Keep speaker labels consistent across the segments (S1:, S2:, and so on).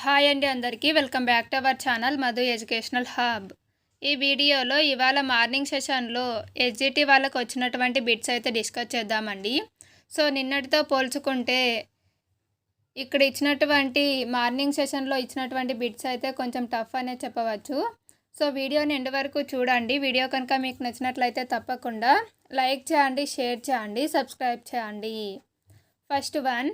S1: Hi అండి అందరికీ welcome back to our channel Madhu educational hub. ఈ వీడియోలో ఇవాళ మార్నింగ్ సెషన్లో ఎస్జిటి వాళ్ళకు వచ్చినటువంటి బిట్స్ అయితే డిస్కస్ చేద్దామండి. సో నిన్నటితో పోల్చుకుంటే ఇక్కడ ఇచ్చినటువంటి మార్నింగ్ సెషన్లో ఇచ్చినటువంటి బిట్స్ అయితే కొంచెం టఫ్ అనే చెప్పవచ్చు. సో వీడియోని ఎండ్ వరకు చూడండి. వీడియో కనుక మీకు నచ్చినట్లయితే తప్పకుండా లైక్ చేయండి, షేర్ చేయండి, సబ్స్క్రైబ్ చేయండి. ఫస్ట్ వన్,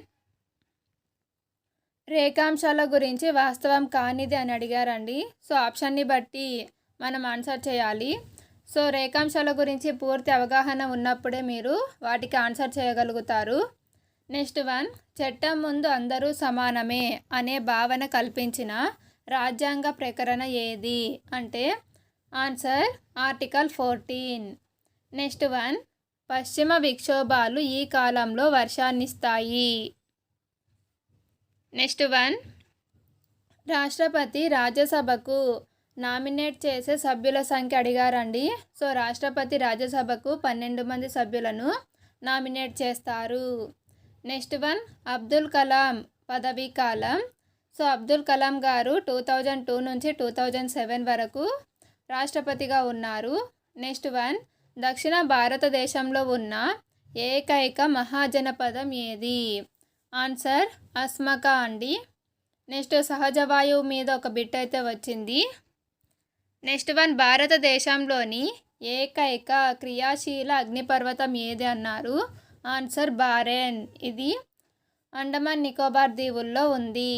S1: రేఖాంశాల గురించి వాస్తవం కానిది అని అడిగారండి. సో ఆప్షన్ని బట్టి మనం ఆన్సర్ చేయాలి. సో రేఖాంశాల గురించి పూర్తి అవగాహన ఉన్నప్పుడే మీరు వాటికి ఆన్సర్ చేయగలుగుతారు. నెక్స్ట్ వన్, చట్టం ముందు అందరూ సమానమే అనే భావన కల్పించిన రాజ్యాంగ ప్రకరణ ఏది అంటే ఆన్సర్ ఆర్టికల్ 14. నెక్స్ట్ వన్, పశ్చిమ విక్షోభాలు ఈ కాలంలో వర్షాన్నిస్తాయి. నెక్స్ట్ వన్, రాష్ట్రపతి రాజ్యసభకు నామినేట్ చేసే సభ్యుల సంఖ్య అడిగారండి. సో రాష్ట్రపతి రాజ్యసభకు 12 మంది సభ్యులను నామినేట్ చేస్తారు. నెక్స్ట్ వన్, అబ్దుల్ కలాం పదవీ కాలం. సో అబ్దుల్ కలాం గారు 2002 నుంచి 2007 వరకు రాష్ట్రపతిగా ఉన్నారు. నెక్స్ట్ వన్, దక్షిణ భారతదేశంలో ఉన్న ఏకైక మహాజనపదం ఏది? ఆన్సర్ అస్మకా అండి. నెక్స్ట్, సహజ వాయువు మీద ఒక బిట్ అయితే వచ్చింది. నెక్స్ట్ వన్, భారతదేశంలోని ఏకైక క్రియాశీల అగ్నిపర్వతం ఏది అన్నారు. Answer barren. ఇది అండమాన్ నికోబార్ దీవుల్లో ఉంది.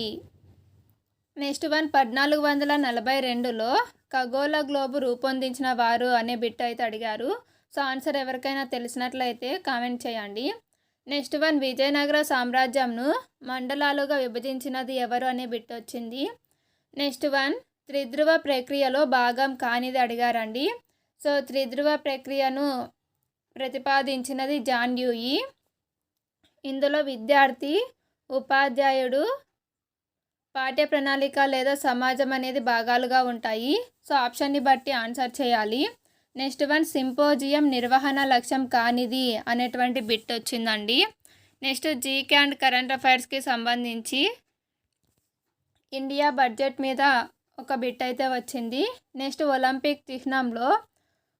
S1: నెక్స్ట్ వన్, 1442లో ఖగోళ గ్లోబు రూపొందించిన వారు అనే బిట్ అయితే అడిగారు. సో ఆన్సర్ ఎవరికైనా తెలిసినట్లయితే కామెంట్ చేయండి. నెక్స్ట్ వన్, విజయనగర సామ్రాజ్యంను మండలాలుగా విభజించినది ఎవరు అనే బిట్ వచ్చింది. నెక్స్ట్ వన్, త్రిధ్రువ ప్రక్రియలో భాగం కానిది అడిగారండి. సో త్రిధ్రువ ప్రక్రియను ప్రతిపాదించినది జాన్ డ్యూయి. ఇందులో విద్యార్థి, ఉపాధ్యాయుడు, పాఠ్య ప్రణాళిక లేదా సమాజం అనేది భాగాలుగా ఉంటాయి. సో ఆప్షన్ని బట్టి ఆన్సర్ చేయాలి. నెక్స్ట్ వన్, సింపోజియం నిర్వహణ లక్ష్యం కానిది అనేటువంటి బిట్ వచ్చిందండి. నెక్స్ట్, జీకే అండ్ కరెంట్ అఫైర్స్కి సంబంధించి ఇండియా బడ్జెట్ మీద ఒక బిట్ అయితే వచ్చింది. నెక్స్ట్, ఒలింపిక్ చిహ్నంలో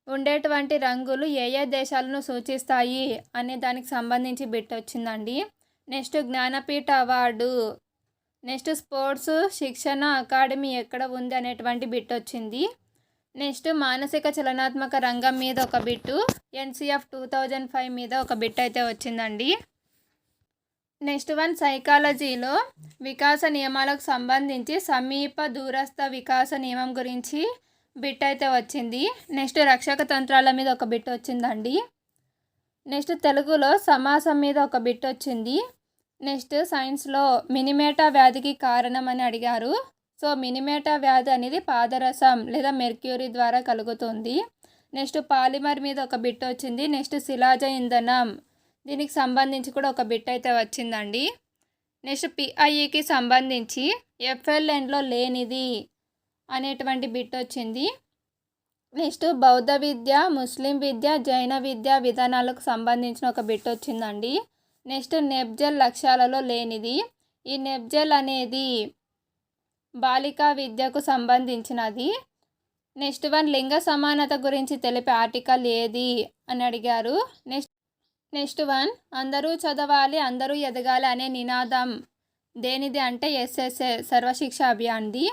S1: ఉండేటువంటి రంగులు ఏ ఏ దేశాలను సూచిస్తాయి అనే దానికి సంబంధించి బిట్ వచ్చిందండి. Next, Jnanpith award. Next, sports శిక్షణ అకాడమీ ఎక్కడ ఉంది అనేటువంటి బిట్ వచ్చింది. నెక్స్ట్, మానసిక చలనాత్మక రంగం మీద ఒక బిట్టు, NCF 2005 మీద ఒక బిట్ అయితే వచ్చిందండి. నెక్స్ట్ వన్, సైకాలజీలో వికాస నియమాలకు సంబంధించి సమీప దూరస్థ వికాస నియమం గురించి బిట్ అయితే వచ్చింది. నెక్స్ట్, రక్షక తంత్రాల మీద ఒక బిట్ వచ్చిందండి. నెక్స్ట్, తెలుగులో సమాసం మీద ఒక బిట్ వచ్చింది. నెక్స్ట్, సైన్స్లో మినిమేటా వ్యాధికి కారణం అని అడిగారు. సో మినిమేటా వ్యాధి అనేది పాదరసం లేదా మెర్క్యూరీ ద్వారా కలుగుతుంది. నెక్స్ట్, పాలిమర్ మీద ఒక బిట్ వచ్చింది. నెక్స్ట్, శిలాజ ఇంధనం, దీనికి సంబంధించి కూడా ఒక బిట్ అయితే వచ్చిందండి. నెక్స్ట్, PIEకి సంబంధించి FLNలో లేనిది అనేటువంటి బిట్ వచ్చింది. నెక్స్ట్, బౌద్ధ విద్య, ముస్లిం విద్య, జైన విద్యా విధానాలకు సంబంధించిన ఒక బిట్ వచ్చిందండి. నెక్స్ట్, నెబ్జెల్ లక్ష్యాలలో లేనిది. ఈ నెబ్జెల్ అనేది బాలికా విద్యకు సంబంధించినది. నెక్స్ట్ వన్, లింగ సమానత గురించి తెలిపే ఆర్టికల్ ఏది అని అడిగారు. నెక్స్ట్ వన్, అందరూ చదవాలి అందరూ ఎదగాలి అనే నినాదం దేనిది అంటే SSA సర్వశిక్ష అభియాన్ది.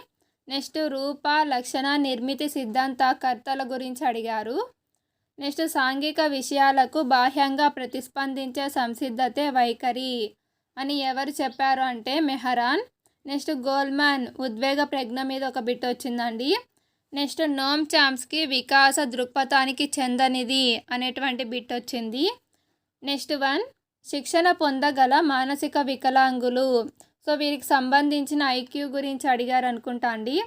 S1: నెక్స్ట్, రూప, లక్షణ, నిర్మితి సిద్ధాంతకర్తల గురించి అడిగారు. నెక్స్ట్, సాంఘిక విషయాలకు బాహ్యంగా ప్రతిస్పందించే సంసిద్ధతే వైఖరి అని ఎవరు చెప్పారు అంటే మెహరాన్. నెక్స్ట్, గోల్మాన్ ఉద్వేగ ప్రజ్ఞ మీద ఒక బిట్ వచ్చిందండి. నెక్స్ట్, నోమ్ చామ్స్కీ వికాస దృక్పథానికి చెందనిది అనేటువంటి బిట్ వచ్చింది. నెక్స్ట్ వన్, శిక్షణ పొందగల మానసిక వికలాంగులు. సో వీరికి సంబంధించిన IQ గురించి అడిగారు అనుకుంటా అండి.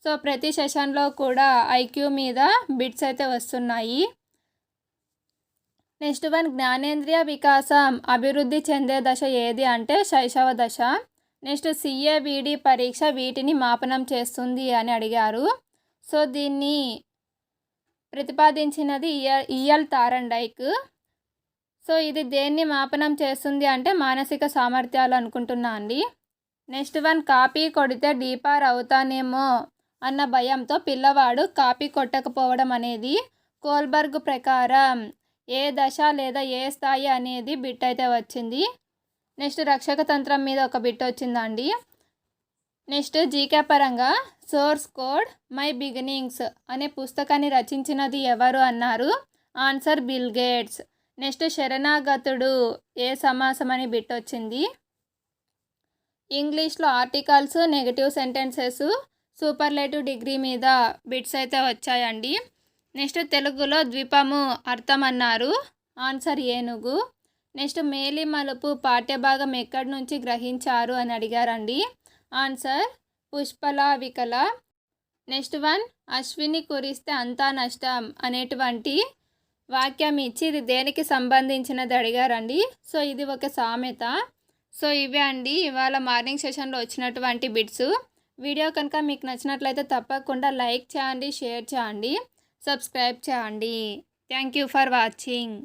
S1: సో ప్రతి సెషన్లో కూడా IQ మీద బిట్స్ అయితే వస్తున్నాయి. నెక్స్ట్ వన్, జ్ఞానేంద్రియ వికాసం అభివృద్ధి చెందే దశ ఏది అంటే శైశవ దశ. నెక్స్ట్, CAVD పరీక్ష వీటిని మాపనం చేస్తుంది అని అడిగారు. సో దీన్ని ప్రతిపాదించినది EL థారండైక్. సో ఇది దేన్ని మాపనం చేస్తుంది అంటే మానసిక సామర్థ్యాలు అనుకుంటున్నా అండి. నెక్స్ట్ వన్ కాపీ కొడితే డీపార్ అవుతానేమో అన్న భయంతో పిల్లవాడు కాపీ కొట్టకపోవడం అనేది కోల్బర్గ్ ప్రకారం ఏ దశ లేదా ఏ స్థాయి అనేది బిట్ అయితే వచ్చింది. నెక్స్ట్ రక్షక తంత్రం మీద ఒక బిట్ వచ్చిందండి. నెక్స్ట్ జీకే పరంగా సోర్స్ కోడ్ మై బిగినింగ్స్ అనే పుస్తకాన్ని రచించినది ఎవరు అన్నారు. Answer bill gates. నెక్స్ట్ శరణాగతుడు ఏ సమాసం అని బిట్ వచ్చింది. ఇంగ్లీష్లో articles, negative sentences, superlative degree మీద బిట్స్ అయితే వచ్చాయండి. నెక్స్ట్ తెలుగులో ద్వీపము అర్థం అన్నారు. ఆన్సర్ ఏనుగు. నెక్స్ట్ మేలి మలుపు పాఠ్యభాగం ఎక్కడి నుంచి గ్రహించారు అని అడిగారండి. ఆన్సర్ పుష్పలావికల. నెక్స్ట్ వన్ అశ్విని కురిస్తే అంతా నష్టం అనేటువంటి వాక్యం ఇచ్చి ఇది దేనికి సంబంధించినది అడిగారండి. సో ఇది ఒక సామెత. సో ఇవే అండి ఇవాళ మార్నింగ్ సెషన్లో వచ్చినటువంటి బిట్స్. వీడియో కనుక మీకు నచ్చినట్లయితే తప్పకుండా లైక్ చేయండి, షేర్ చేయండి, సబ్స్క్రైబ్ చేయండి. Thank you for watching.